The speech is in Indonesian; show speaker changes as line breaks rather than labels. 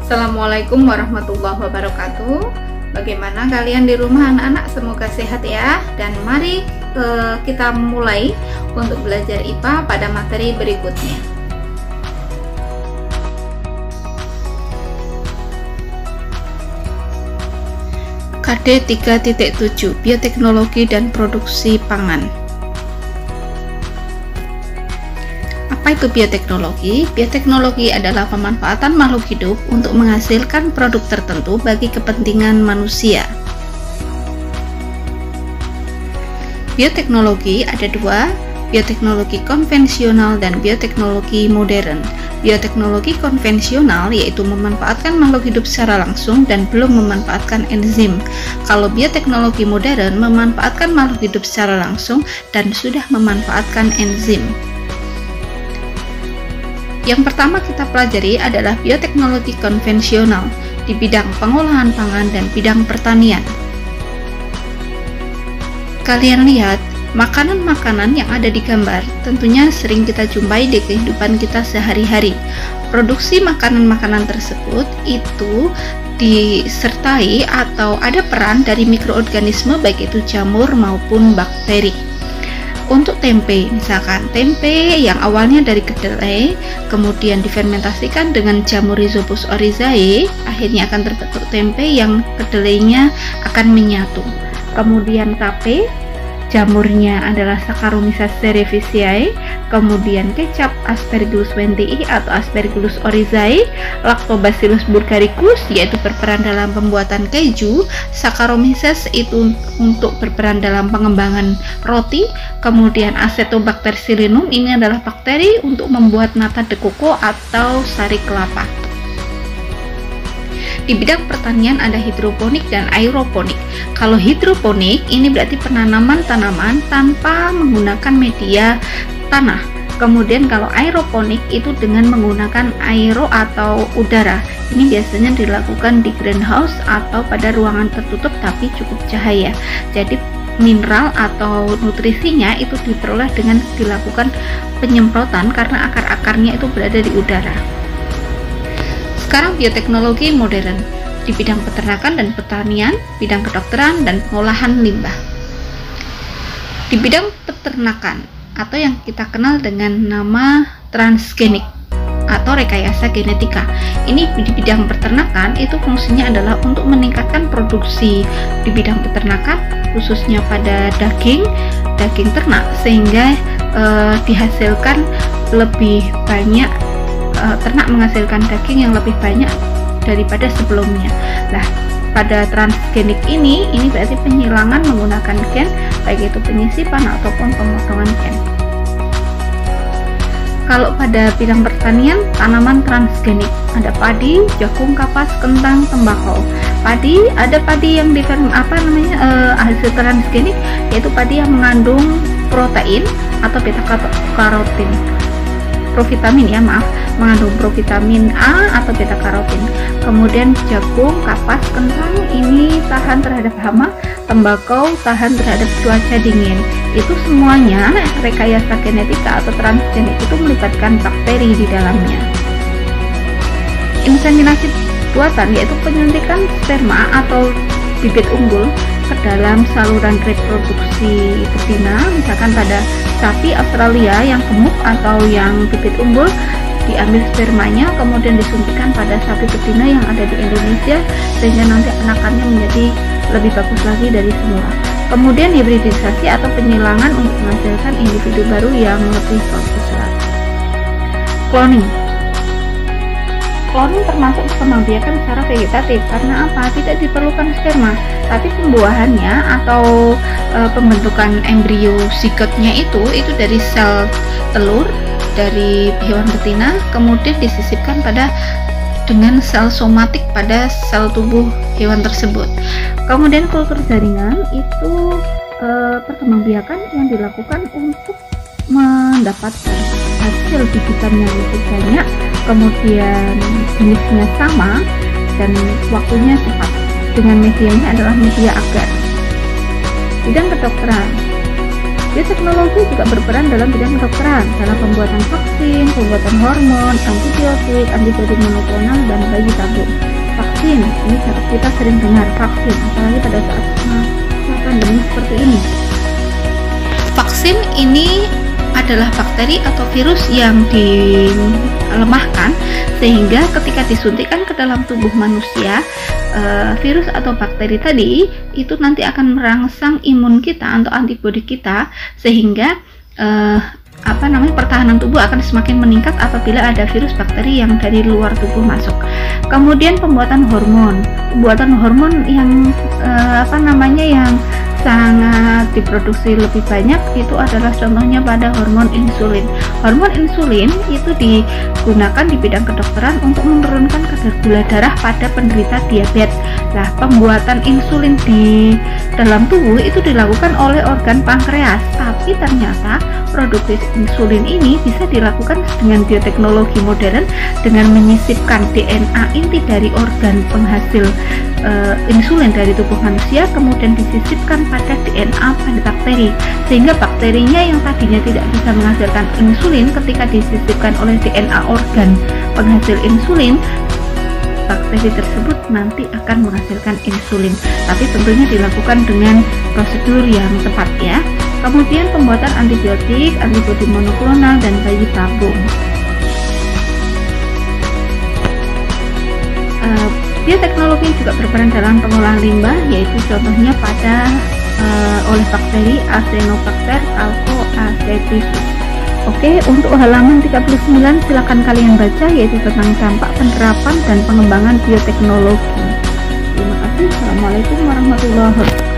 Assalamualaikum warahmatullahi wabarakatuh. Bagaimana kalian di rumah anak-anak? Semoga sehat ya. Dan mari kita mulai untuk belajar IPA pada materi berikutnya. KD 3.7 Bioteknologi dan Produksi Pangan. Apa itu bioteknologi? Bioteknologi adalah pemanfaatan makhluk hidup untuk menghasilkan produk tertentu bagi kepentingan manusia. Bioteknologi ada dua, bioteknologi konvensional dan bioteknologi modern. Bioteknologi konvensional yaitu memanfaatkan makhluk hidup secara langsung dan belum memanfaatkan enzim. Kalau bioteknologi modern memanfaatkan makhluk hidup secara langsung dan sudah memanfaatkan enzim. Yang pertama kita pelajari adalah bioteknologi konvensional di bidang pengolahan pangan dan bidang pertanian. Kalian lihat, makanan-makanan yang ada di gambar tentunya sering kita jumpai di kehidupan kita sehari-hari. Produksi makanan-makanan tersebut itu disertai atau ada peran dari mikroorganisme baik itu jamur maupun bakteri. Untuk tempe, misalkan tempe yang awalnya dari kedelai, kemudian difermentasikan dengan jamur Rhizopus oryzae, akhirnya akan terbentuk tempe yang kedelainya akan menyatu. Kemudian tape, jamurnya adalah Saccharomyces cerevisiae, kemudian kecap Aspergillus wentii atau Aspergillus oryzae, Lactobacillus bulgaricus yaitu berperan dalam pembuatan keju, Saccharomyces itu untuk berperan dalam pengembangan roti, kemudian Acetobacter xylinum ini adalah bakteri untuk membuat nata de coco atau sari kelapa. Di bidang pertanian ada hidroponik dan aeroponik. Kalau hidroponik ini berarti penanaman tanaman tanpa menggunakan media tanah. Kemudian kalau aeroponik itu dengan menggunakan aero atau udara. Ini biasanya dilakukan di greenhouse atau pada ruangan tertutup tapi cukup cahaya. Jadi mineral atau nutrisinya itu diperoleh dengan dilakukan penyemprotan karena akar-akarnya itu berada di udara. Sekarang bioteknologi modern di bidang peternakan dan pertanian, bidang kedokteran dan pengolahan limbah. Di bidang peternakan atau yang kita kenal dengan nama transgenik atau rekayasa genetika. Ini di bidang peternakan itu fungsinya adalah untuk meningkatkan produksi di bidang peternakan khususnya pada daging ternak sehingga dihasilkan lebih banyak. Ternak menghasilkan daging yang lebih banyak daripada sebelumnya. Nah, pada transgenik ini berarti penghilangan menggunakan gen, baik itu penyisipan ataupun pemotongan gen. Kalau pada bidang pertanian, tanaman transgenik ada padi, jagung, kapas, kentang, tembakau. Padi ada padi yang hasil transgenik yaitu padi yang mengandung protein atau beta karotin. Mengandung provitamin A atau beta karotin. Kemudian jagung, kapas, kentang ini tahan terhadap hama, tembakau tahan terhadap cuaca dingin. Itu semuanya rekayasa genetika atau transgenik itu melibatkan bakteri di dalamnya. Inseminasi buatan yaitu penyuntikan sperma atau bibit unggul ke dalam saluran reproduksi betina, misalkan pada sapi Australia yang gemuk atau yang bibit unggul diambil spermanya kemudian disuntikan pada sapi betina yang ada di Indonesia sehingga nanti anakannya menjadi lebih bagus lagi dari semula. Kemudian hibridisasi atau penyilangan untuk menghasilkan individu baru yang lebih bagus lagi. Cloning termasuk pembiakan secara vegetatif karena apa? Tidak diperlukan sperma, tapi pembuahannya atau pembentukan embrio zigotnya itu dari sel telur dari hewan betina kemudian disisipkan dengan sel somatik pada sel tubuh hewan tersebut. Kemudian kultur jaringan itu perkembangbiakan yang dilakukan untuk mendapatkan hasil bijitan yang lebih banyak, kemudian jenisnya sama dan waktunya cepat. Dengan medianya adalah media agar. Bidang kedokteran Bioteknologi juga berperan dalam bidang kedokteran, dalam pembuatan vaksin, pembuatan hormon, antibiotik, antibodi monoklonal, dan bayi tabung. Vaksin, ini kita sering dengar vaksin, apalagi pada saat pandemi seperti ini. Vaksin ini adalah bakteri atau virus yang dilemahkan sehingga ketika disuntikkan ke dalam tubuh manusia, virus atau bakteri tadi itu nanti akan merangsang imun kita atau antibodi kita sehingga pertahanan tubuh akan semakin meningkat apabila ada virus bakteri yang dari luar tubuh masuk. Kemudian pembuatan hormon yang yang sangat diproduksi lebih banyak itu adalah contohnya pada hormon insulin. Hormon insulin itu digunakan di bidang kedokteran untuk menurunkan kadar gula darah pada penderita diabetes. Nah, pembuatan insulin di dalam tubuh itu dilakukan oleh organ pankreas, tapi ternyata produksi insulin ini bisa dilakukan dengan bioteknologi modern dengan menyisipkan DNA inti dari organ penghasil insulin dari tubuh manusia, kemudian disisipkan pada DNA pada bakteri, sehingga bakterinya yang tadinya tidak bisa menghasilkan insulin ketika disisipkan oleh DNA organ penghasil insulin, bakteri tersebut nanti akan menghasilkan insulin, tapi tentunya dilakukan dengan prosedur yang tepat ya. Kemudian pembuatan antibiotik, antibodi monoklonal, dan bayi tabung. Bioteknologi juga berperan dalam pengolahan limbah, yaitu contohnya pada oleh bakteri Acinetobacter alcoacetisus. Oke, untuk halaman 39 silakan kalian baca, yaitu tentang dampak penerapan dan pengembangan bioteknologi. Terima kasih. Assalamualaikum warahmatullahi wabarakatuh.